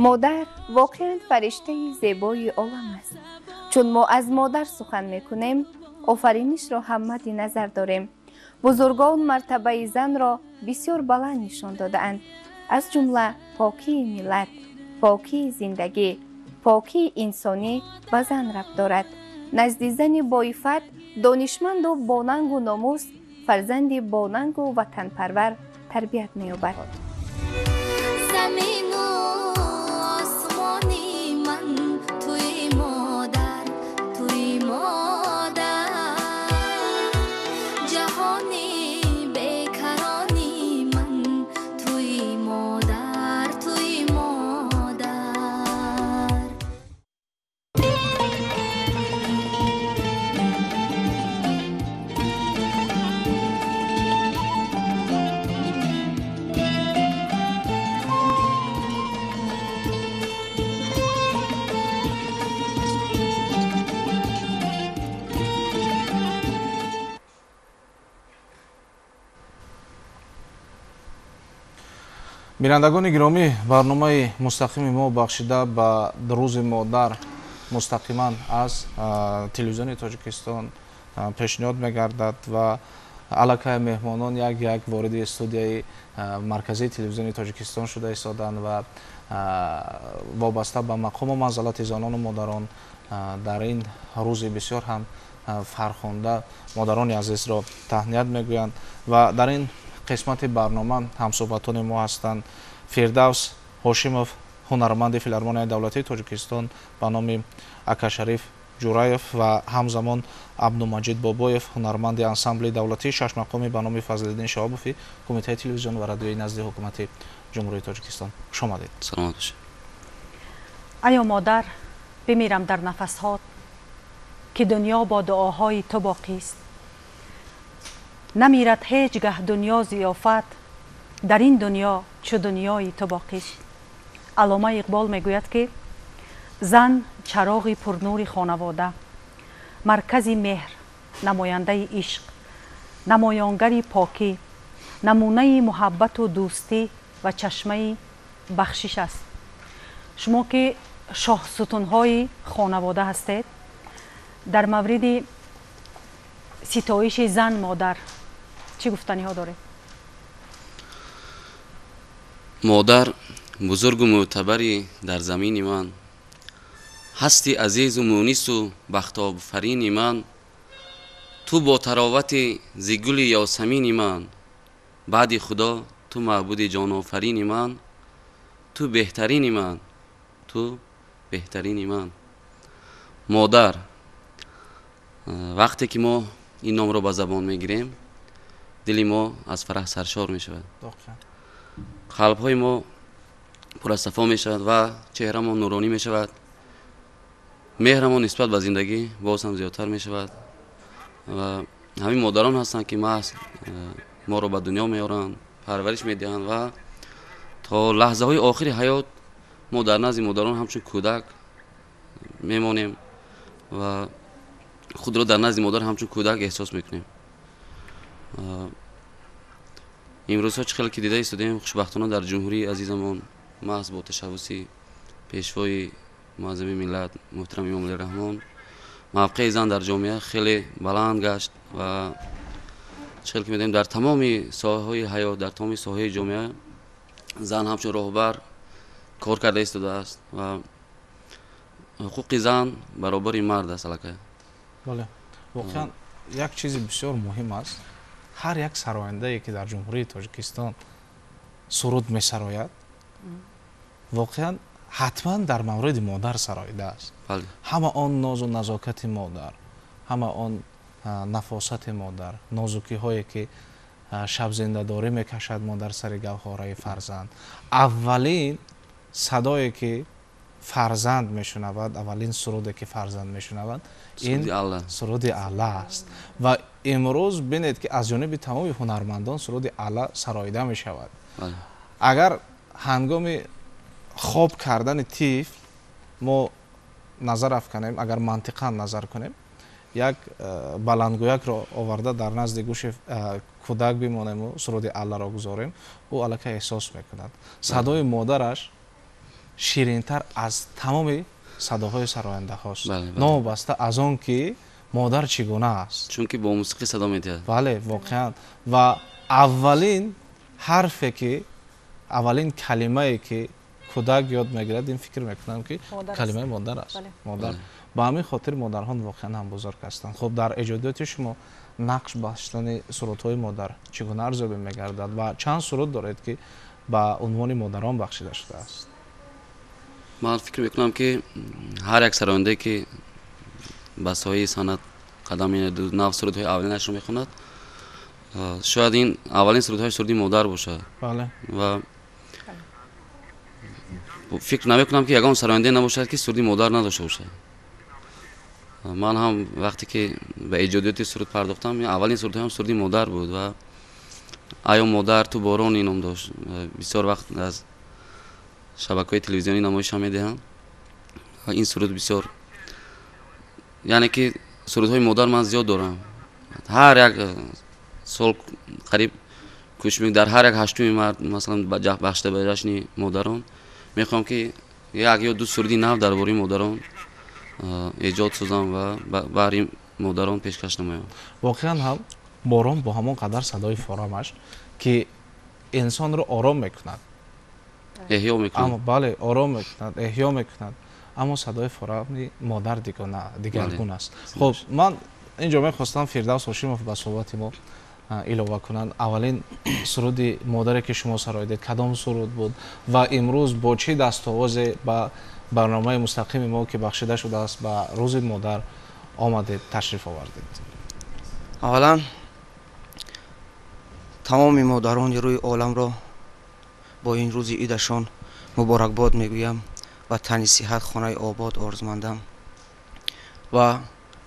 модар воқеан фариштаи зебои олам аст. чун мо аз модар сухан мекунем, офаринишро ҳам мадди назар дорем. бузургон мартабаи занро бисёр баланд нишон додаанд, аз ҷумла покии миллат, покии зиндагӣ, покии инсонӣ ба зан рабт дорад. назди зани боифат, донишманду бонангу номус, фарзанди бонангу ватанпарвар тарбият меёбад. бинандагони гиромӣ, барномаи мустақими мо бахшида ба рӯзи модар мустақиман аз телевизиони Тоҷикистон пешниҳод мегардад ва аллакай меҳмонон як вориди студияи марказии телевизиони Тоҷикистон шуда истоданд ва вобаста ба мақому манзалати занону модарон дар ин рӯзи бисёр ҳам фархонда модарони азизро таҳният мегӯянд ва дар ин қисмати барнома ҳамсуҳбатони мо ҳастанд Фирдавс Ҳошимов, ҳунарманди филармонияи давлатии Тоҷикистон ба номи Акашариф Ҷураев ва ҳамзамон Абдумаҷид Бобоев, ҳунарманди ансамбли давлатии шашмақоми ба номи Фазлиддин Шаҳобови, Кумитаи телевизион ва радиои назди ҳукумати ҷумҳурии Тоҷикистон. Хуш омадед. Саломат бошед. айо модар, бимирам дар нафасҳот ки дунё бо дуоҳои ту боқист. намирад ҳеҷ гаҳ дунё зиёфат, дар ин дунё чу дунёи ту боқист. алома иқбол мегӯяд ки зан чароғи пурнури хонавода, маркази меҳр, намояндаи ишқ, намоёнгари покӣ, намунаи муҳаббату дӯстӣ ва чашмаи бахшиш аст. шумо ки шоҳсутунҳои хонавода ҳастед, дар мавриди ситоиши зан модар чӣ гуфтаниҳо доред? модар бузургу мӯътабари дар замини ман, ҳасти азизу мунису бахтофарини ман, ту бо таровати зи гули ёсамини ман, баъди худо ту маъбуди ҷонофарини ман, ту беҳтарини ман, ту беҳтарини ман. модар, вақте ки мо ин номро ба забон мегирем, дили мо аз фараҳ саршор мешавад, қалбҳои мо пурасафо мешавад ва чеҳрамо нуронӣ мешавад. меҳрамо нисбат ба зиндагӣ боз ҳам зиёдтар мешавад ва ҳамин модарон ҳастанд ки маҳз моро ба дунё меоранд, парвариш медиҳанд ва то лаҳзаҳои охири ҳаёт мо дар назди модарон ҳамчун кӯдак мемонем ва худро дар назди модар ҳамчун кӯдак эҳсос мекунем. имрӯзҳо чӣ хеле ки дида истодем, хушбахтона дар ҷумҳурии азизамон маҳз бо ташаббуси пешвои муаззами миллат муҳтарам Имомуллои Раҳмон мавқеи зан дар ҷомеа хеле баланд гашт ва чӣ хеле ки медонем дар тамоми соҳаҳои ҳаёт, дар тамоми соҳаҳои ҷомеа зан ҳамчун роҳбар кор карда истодааст ва ҳуқуқи зан баробари мард аст аллакай. Бале, воқеан як чизи бисёр муҳим аст. ҳар як сарояндае ки дар ҷумҳурии Тоҷикистон суруд месарояд, воқеан ҳатман дар мавриди модар сароидааст. ҳама он нозу назокати модар, ҳама он нафосати модар, нозукиҳое ки шабзиндадорӣ мекашад модар сари гавҳораи фарзанд. аввалин садое ки фарзанд мешунавад, аввалин суруде ки фарзанд мешунавад, ин суруди алла аст ва имрӯз бинед ки аз ҷониби тамоми ҳунармандон суруди алла сароида мешавад. агар ҳангоми хоб кардани тифл мо назар афканем, агар мантиқан назар кунем, як баландгӯякро оварда дар назди гӯши кӯдак бимонему суруди алларо гузорем, ӯ аллакай эҳсос мекунад. садои модараш ширинтар аз тамоми садоҳои сарояндаҳост, новобаста аз он ки модар чӣ гуна аст, чунки бо мусиқӣ садо медиҳад. бале, воқеан ва аввалин ҳарфе ки аввалин калимае ки кӯдак ёд мегирад, ин фикр мекунам ки калимаи модар аст. модар ба ҳамин хотир модарҳо воқеан ҳам бузург ҳастанд. хуб, дар эҷодиёти шумо нақш бахштани сурудҳои модар чӣ гуна арзёбӣ мегардад ва чанд суруд доред ки ба унвони модарон бахшида шудааст? ман фикр мекунам ки ҳар як сароянде ки ба соҳаи санъат қадам менаҳад, нав сурудҳои аввалинашро мехонад, шояд ин аввалин сурудҳои суруди модар бошад. ва фикр намекунам ки ягон сароянде набошад ки суруди модар надошта бошад. ман ҳам вақте ки ба эҷодиёти суруд пардохтам, аввалин сурудҳоям суруди модар буд ва айо модар ту борони ном дошт. бисёр вақт аз шабакаҳои телевизионӣ намоишам медиҳанд ва ин суруд бисёр, яъне ки сурудҳои модар ман зиёд дорам. ҳар як сол қариб کوچ در هر یک هشتم مارد مثلا بخشیده به جشن مادران میخوام که یک یا دو سرودی نو درباره مادران ایجاد سازم و برای مادران پیشکش نمایم. واقعا هم باران با همون قدر صدای فارامش که انسان رو آرام میکند، احیا میکند. بله آرام میکند، احیا میکند، اما صدای فارام مادر دیگرگون است. خب من اینجا میخواستم فردوس هاشیموف به صحبت ما اضافه کنند. اولین سرود مادری که شما سراییدید کدام سرود بود و امروز با چه دستاورد با برنامه مستقیم ما که بخشیده شده است به روز مادر آمدید تشریف آوردید؟ اولا تمام مادران روی عالم را با این روز عیدشان مبارکباد میگویم و تن صحت خانه آباد آرزومندم. و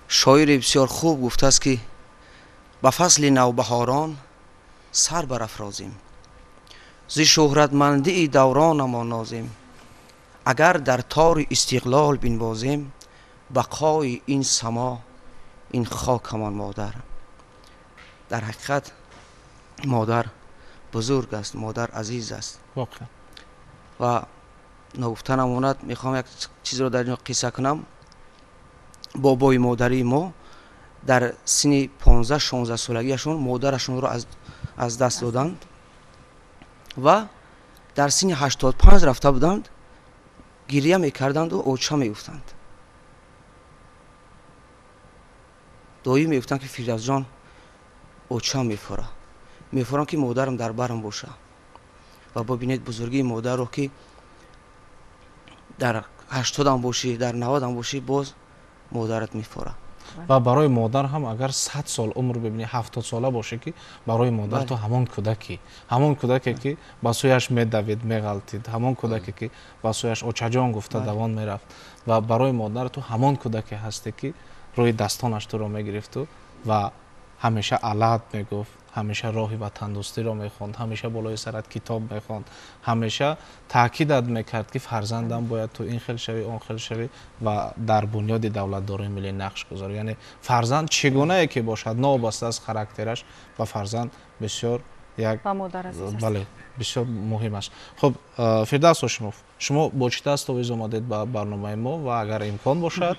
شاعر بسیار خوب گفته است که به فصل نوبهاران سر برافرازیم، ز شهرتمندی دوران ما نازیم، اگر در تار استقلال بنوازیم، بقای این سما این خاکمان مادر. در حقیقت مادر بزرگ است، مادر عزیز است. واقعا. و نگفته نماند میخوام یک چیز رو در اینجا قصه کنم. بابای مادری ما در سن 15-16 سالگیشون مادرشون رو از دست دادند و در سن 85 رفته بودند، گریه میکردند و اوچه میگفتند. دایی میگفتند که فردوس جان اوچه میفورم که مادرم در برم باشه. و ببینید بزرگی مادر رو که در 80 هم باشی در 90 هم باشی باز مادرت میفوره. و برای مادر هم اگر 100 سال عمر ببینی 70 ساله باشه که برای مادر تو همون کودکی که با سویش میدوید میغلطید، همون کودکی که با سویش اوچجان گفته دوان میرفت و برای مادر تو همون کودکی هستی که روی دستانش تو رو میگرفت و همیشه علت میگفت، همیشه راهی و تندرستی را میخواند، همیشه بالای سرت کتاب میخواند، همیشه تاکیدت میکرد که فرزندم باید تو این خیل شوی اون خیل شوی و در بنیاد دولتداری ملی نقش گذاری. یعنی فرزند چگونه که باشد نابسته از خاراکترش و فرزند بسیار یک بله بسیار مهم است. خب فردوس هاشیموف شما با چه دستاویز آمدید به برنامه ما و اگر امکان باشد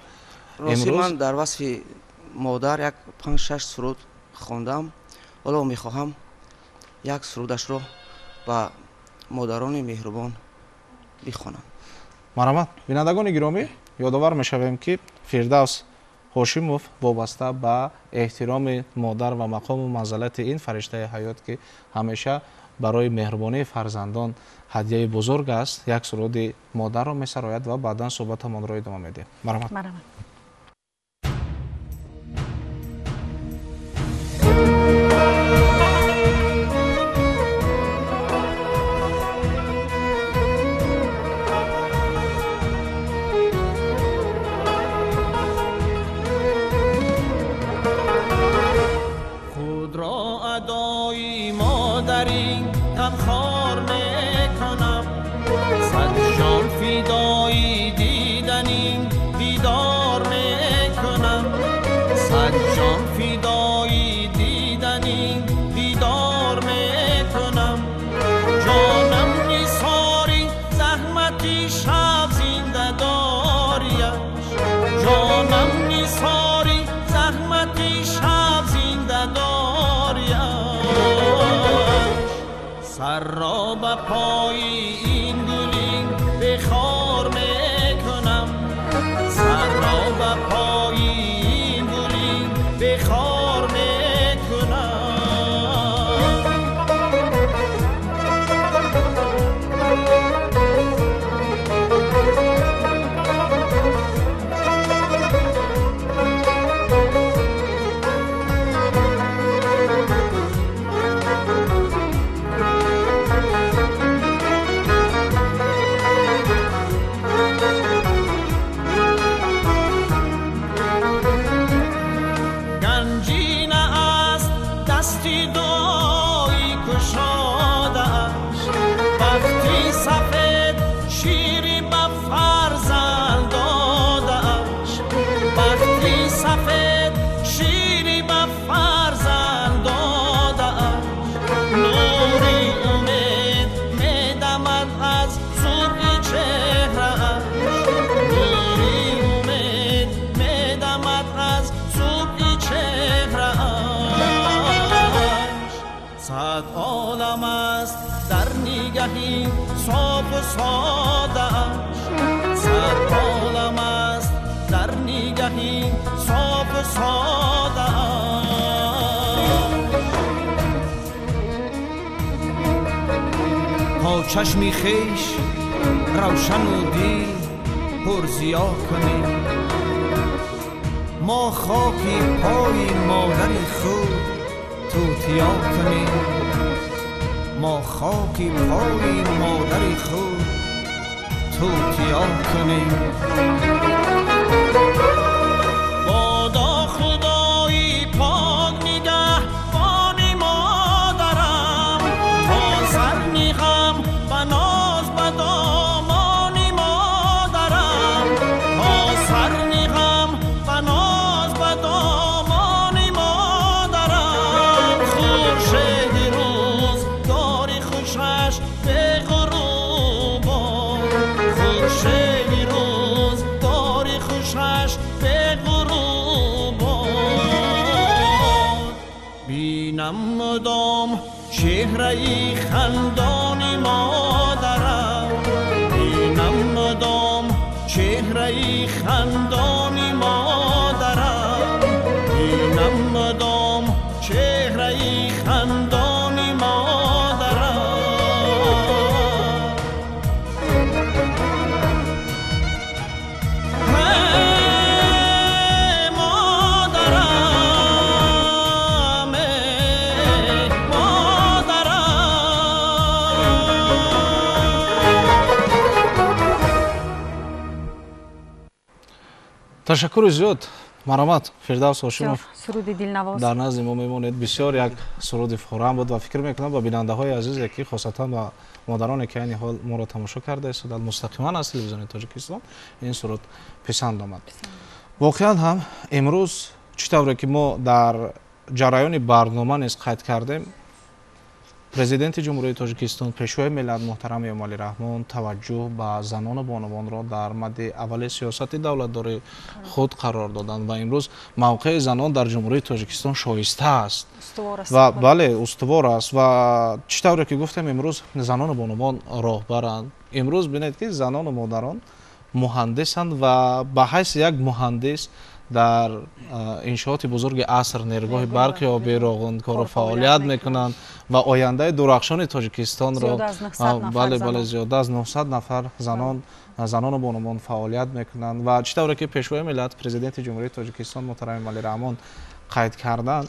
امروز من در وصف مادر یک 5-6 سرود خواندم. حالا میخواهم یک سرودش رو با مادران مهربان بخوانم. مرحمت. بینندگان گرامی یادآور میشویم که فردوس هاشیموف وابسته به احترام مادر و مقام و منزلت این فرشته حیات که همیشه برای مهربانی فرزندان هدیه بزرگ است، یک سرود مادر را میسراید و بعدا صحبتمان را ادامه میدیم. مرحمت. سر را به پای این گلین به خار میکنم، سر را به پای این گلین به خار میکنم. در نگهی صاف و ساده‌اش سربالم است در نگهی صاف و ساده‌اش تا چشمی خیش روشن و دی پر ضیا کنیم ما خاکی پای مادر خود توتیا کنیم ما خاکی پای مادر خود توتیا کنیم بادا خدایی پاک نگهبان مادرم تا سر نیغم و ناز به دامان مادرم تا سر نیغم و ناز به دامان مادرم خورشید روز داری خوشش به غروبان خورشید روز داری خوشش به غروبان بینم مدام چهره خندان مادرم بینم مدام چهره خندان مادرم بینم مدام چهره خندان مادرم ташаккури зиёд маромад фирдавс ҳошимов суруди дилнавоз дар назди мо мемонед бисёр як суруди фурам буд ва фикр мекунам ба бинандаҳои азизе ки хосатан ба модароне ки айни ҳол моро тамошо карда истоданд мустақиман аз телевизиони тоҷикистон ин суруд писанд омад воқеан ҳам имрӯз чӣ тавре ки мо дар ҷараёни барнома низ қайд кардем президенти ҷумҳурияи тоҷикистон пешвои миллат муҳтарами эмомалӣ раҳмон таваҷҷӯҳ ба занону бонувонро дар мадди аввали сиёсати давлатдори худ қарор доданд ва имрӯз мавқеи занон дар ҷумҳурияи тоҷикистон шоиста аст ва бале устувор аст ва чӣ тавре ки гуфтем имрӯз занону бонувон роҳбаранд имрӯз бинед ки занону модарон муҳандисанд ва ба ҳайси як муҳандис дар иншооти бузурги аср нергоҳи барқи оби роғункору фаъолият мекунанд ва ояндаи дурахшони тоҷикистонро бале зиёда аз 900 нафар занону бонувон фаъолият мекунанд ва чӣ тавре ки пешвои миллат президенти ҷумҳурияи тоҷикистон муҳтарами эмомалӣ раҳмон қайд карданд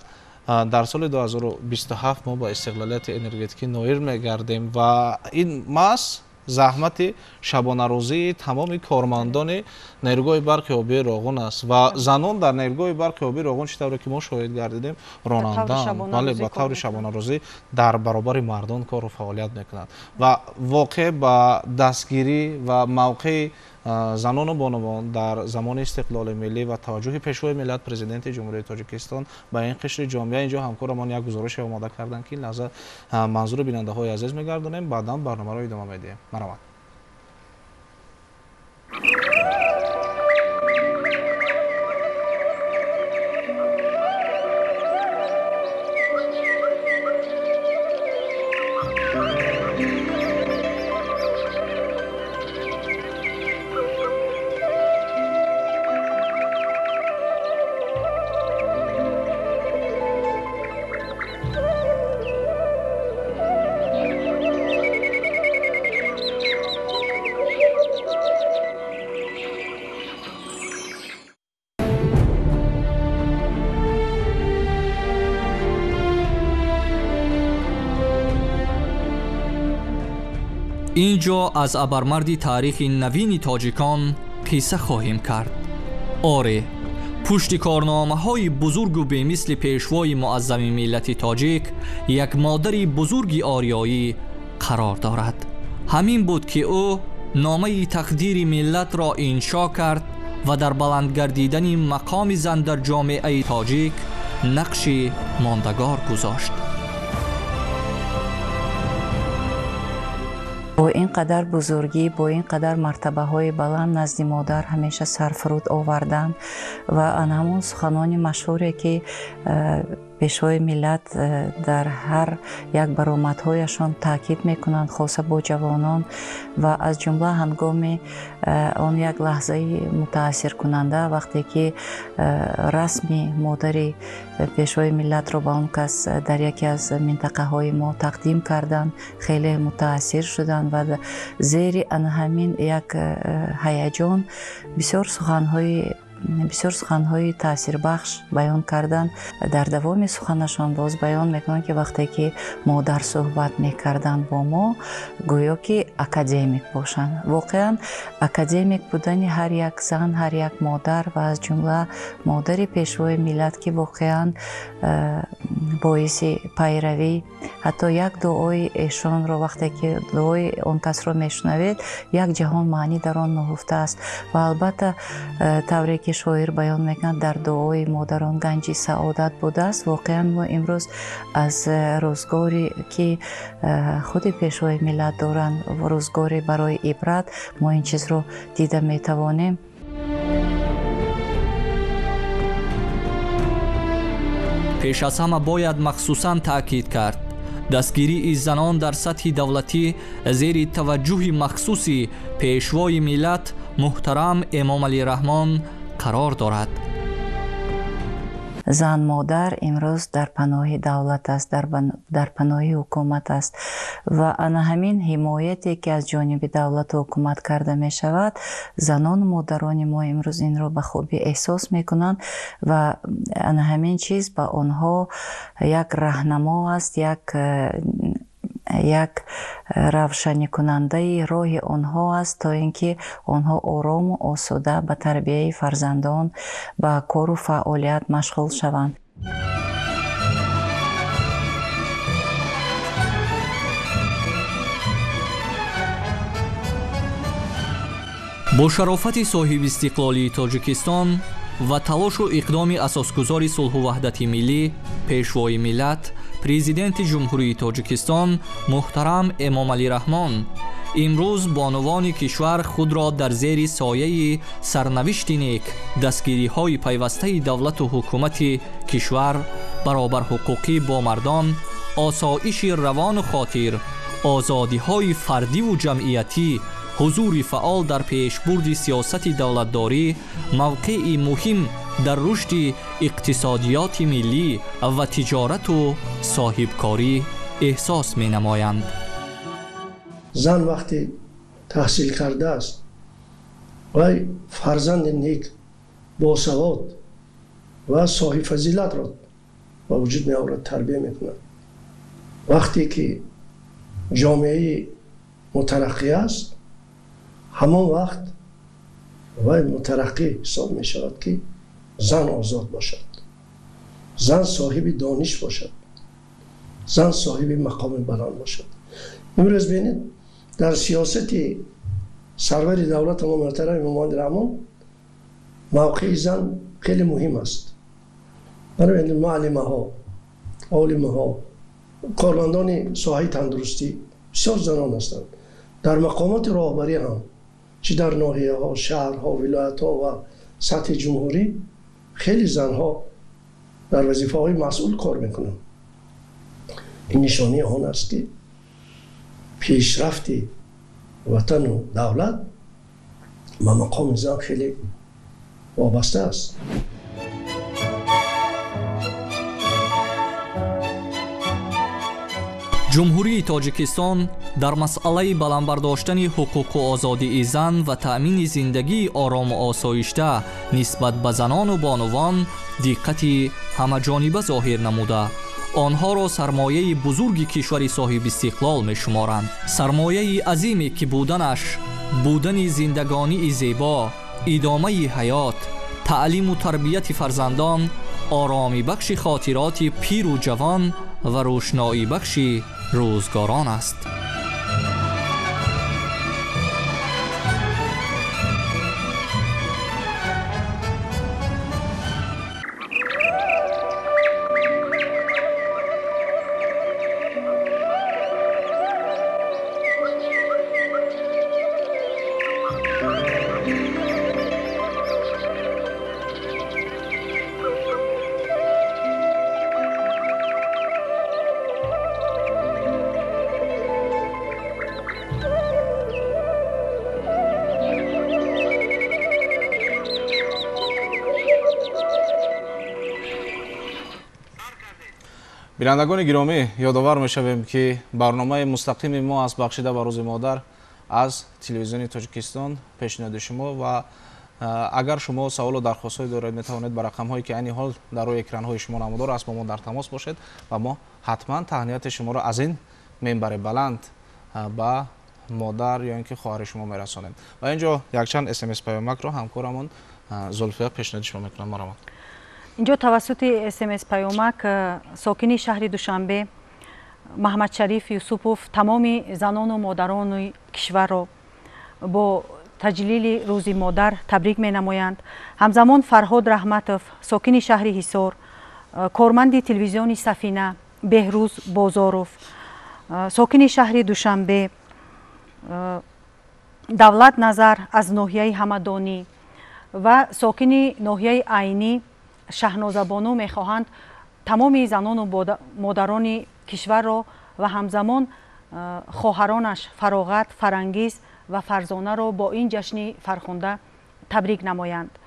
дар соли 2027 мо ба истиқлолияти энергетикӣ ноил мегардем ва ин маҳз заҳмати шабонарӯзии тамоми кормандони нергоҳи барқи обии роғун аст ва занон дар нергоҳи барқи обии роғун чӣ тавре ки мо шоҳид гардидем ронанданд бале ба таври шабонарӯзӣ дар баробари мардон кору фаъолият мекунанд ва воқеъ ба дастгирӣ ва мавқеи занону бонувон дар замони истиқлоли миллӣ ва таваҷҷӯҳи пешвои миллат президенти ҷумҳурияи тоҷикистон ба ин қишри ҷомеа инҷо ҳамкорамон як гузороше омода карданд ки ин лаҳза манзури бинандаҳои азиз мегардонем баъдан барномаро идома медиҳем маромад اینجا از ابرمردی تاریخ نوین تاجیکان قصه خواهیم کرد. آره، پشت کارنامه های بزرگ و بمیثل پیشوای معظم ملت تاجیک یک مادر بزرگ آریایی قرار دارد. همین بود که او نامه تقدیر ملت را انشا کرد و در بلند گردیدن مقام زن در جامعه تاجیک نقش ماندگار گذاشت. با اینقدر بزرگی، با اینقدر مرتبه های بلند نزد مادر همیشه سرفرود آوردن و آن همون سخنان مشهوری که пешвои миллат дар ҳар як баромадҳояшон таъкид мекунанд, хоса бо ҷавонон ва аз ҷумла ҳангоми он як лаҳзаи мутаассиркунанда вақте ки расми модари пешвои миллатро ба он кас дар яке аз минтақаҳои мо тақдим карданд, хеле мутаассир шуданд ва зери ана ҳамин як ҳаяҷон бисёр суханҳои таъсирбахш баён карданд. Дар давоми суханашон боз баён мекунанд ки вақте ки модар суҳбат мекарданд бо мо гӯё ки академик бошанд. Воқеан академик будани ҳар як зан, ҳар як модар ва аз ҷумла модари пешвои миллат ки воқеан боиси пайравӣ, ҳатто як дуои эшонро вақте ки дуои он касро мешунавед як ҷаҳон маънӣ дар он наҳуфтааст ва албатта тавре ки шоир баён мекунад дар дуои модарон ганҷи саодат будааст. Воқеан мо имрӯз аз рӯзгоре ки худи пешвои миллат доранд, рӯзгоре барои ибрат, мо ин чизро дида метавонем. пеш аз ҳама бояд махсусан таъкид кард дастгирии занон дар сатҳи давлатӣ зери таваҷҷӯҳи махсуси пешвои миллат муҳтарам Эмомалӣ Раҳмон қарор дорад. зан модар имрӯз дар паноҳи давлат аст, дар паноҳи ҳукумат аст ва ана ҳамин ҳимояте ки аз ҷониби давлату ҳукумат карда мешавад, занону модарони мо имрӯз инро ба хубӣ эҳсос мекунанд ва ана ҳамин чиз ба онҳо як раҳнамо аст, як равшаникунандаи роҳи онҳо аст, то ин ки онҳо орому осуда ба тарбияи фарзандон, ба кору фаъолият машғул шаванд. бо шарофати соҳиби истиқлолии Тоҷикистон ва талошу иқдоми асосгузори сулҳу ваҳдати миллӣ, пешвои миллат, президенти ҷумҳурии Тоҷикистон муҳтарам Эмомалӣ Раҳмон имрӯз бонувони кишвар худро дар зери сояи сарнавишти нек, дастгириҳои пайвастаи давлату ҳукумати кишвар, баробарҳуқуқӣ бо мардон, осоиши равону хотир, озодиҳои фардиву ҷамъиятӣ, ҳузури фаъол дар пешбурди сиёсати давлатдорӣ, мавқеи муҳим дар рушди иқтисодиёти миллӣ ва тиҷорату соҳибкорӣ эҳсос менамоянд. зан вақте таҳсил кардааст вай фарзанди нек босавод ва соҳибфазилатро ба вуҷуд меорад, тарбия мекунад. вақте ки ҷомеаи мутараққӣ аст, ҳамон вақт вай мутараққӣ ҳисоб мешавад ки зан озод бошад, зан соҳиби дониш бошад, зан соҳиби мақоми баланд бошад. имрӯз бинед дар сиёсати сарвари давлати мо муҳтарам Эмомалӣ Раҳмон мавқеи зан хеле муҳим аст. барои муаллимаҳо, олимаҳо, кормандони соҳаи тандурустӣ бисёр занон ҳастанд. дар мақомоти роҳбарӣ ҳам чӣ дар ноҳияҳо, шаҳрҳо, вилоятҳо ва сатҳи ҷумҳурӣ хеле занҳо дар вазифаҳои масъул кор мекунанд. ин нишони он аст ки пешрафти ватану давлат ба мақоми зан хеле вобаста аст. ҷумҳурии Тоҷикистон дар масъалаи баландбардоштани ҳуқуқу озодии зан ва таъмини зиндагии орому осоишта нисбат ба занону бонувон диққати ҳамаҷониба зоҳир намуда, онҳоро сармояи бузурги кишвари соҳибистиқлол мешуморанд. Сармояи азиме ки буданаш будани зиндагонии зебо, идомаи ҳаёт, таълиму тарбияти фарзандон, оромибахши хотироти пиру ҷавон ва рӯшноибахши рӯзгорон аст. بینندگان گرامی، یادآور می‌شویم که برنامه مستقیم ما از بخشیده به روز مادر از تلویزیون تاجیکستان پیشنهاد شما و اگر شما سوال و درخواست‌های دارید می‌توانید به رقم‌هایی که عین حال در روی اکران‌های شما نمودار است با ما در تماس باشید و ما حتما تهنیت شما را از این منبر بلند به مادر یا اینکه خواهر شما می‌رسانیم. و اینجا یک چند SMS پیامک را همکارمون زلفیه پیشنهاد شما می‌کنم. مرحبا. اینجا توسط SMS پیامک ساکنی شهر دوشنبه محمد شریف یوسفوف تمام زنان و مادران کشور را با تجلیل روز مادر تبریک می نمایند. همزمان فرهاد رحمتوف ساکن شهر حصار، کارمند تلویزیون سفینه بهروز بازاروف ساکن شهر دوشنبه، دولت نظر از ناحیه همدانی و ساکن ناحیه عینی شهنازبانو می خواهند تمام زنان و مادران کشور را و همزمان خواهرانش فراغت، فرانگیز و فرزانه را با این جشن فرخنده تبریک نمایند.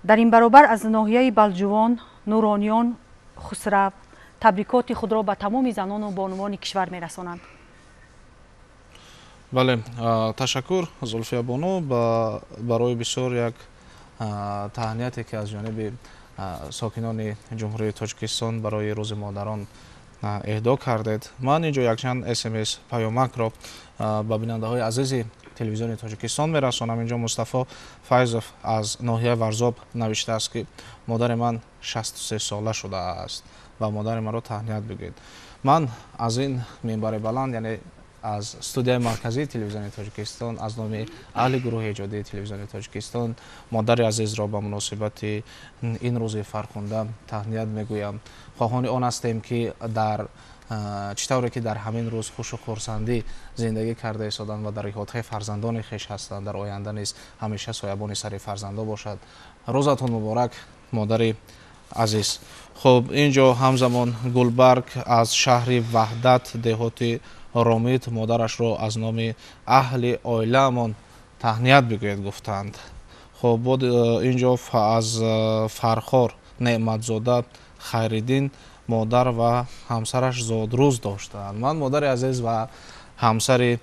در این برابر از ناحیه بلجوان، نورانیان، خسرو تبریکات خود را به تمام زنان و بانوان کشور می رسانند. بله، تشکر زلفیه بانو برای بسیار یک تهنیتی که از جانب ساکنان جمهوری تاجیکستان برای روز مادران اهدا کردید. من اینجا یک چند SMS پیامک را به بیننده‌های عزیز تلویزیون تاجیکستان میرسانم. اینجا مصطفی فیضوف از ناحیه ورزاب نوشته است که مادر من 63 ساله شده است و مادر من را تهنیت بگویید. من از این منبر بلند، یعنی از استودیوی مرکزی تلویزیون تاجیکستان، از نام اهل گروه ایجادی تلویزیون تاجیکستان مادر عزیز را به مناسبت این روز فرخنده تهنیت میگویم. خواهان آن هستیم که در چطوری که در همین روز خوش و خرسندی زندگی کرده ایستادند و در احاطه فرزندان خویش هستند، در آینده نیز همیشه سایبان سر فرزندا باشد. روزتون مبارک مادر عزیز. خب اینجا همزمان گلبرگ از شهر وحدت دهات رامید مادرش را از نام اهل عائله‌مان تهنیت بگوید گفتند. خب بود اینجا از فرخار نعمتزاده خیرالدین مادر و همسرش زادروز داشتند. من مادر عزیز و همسر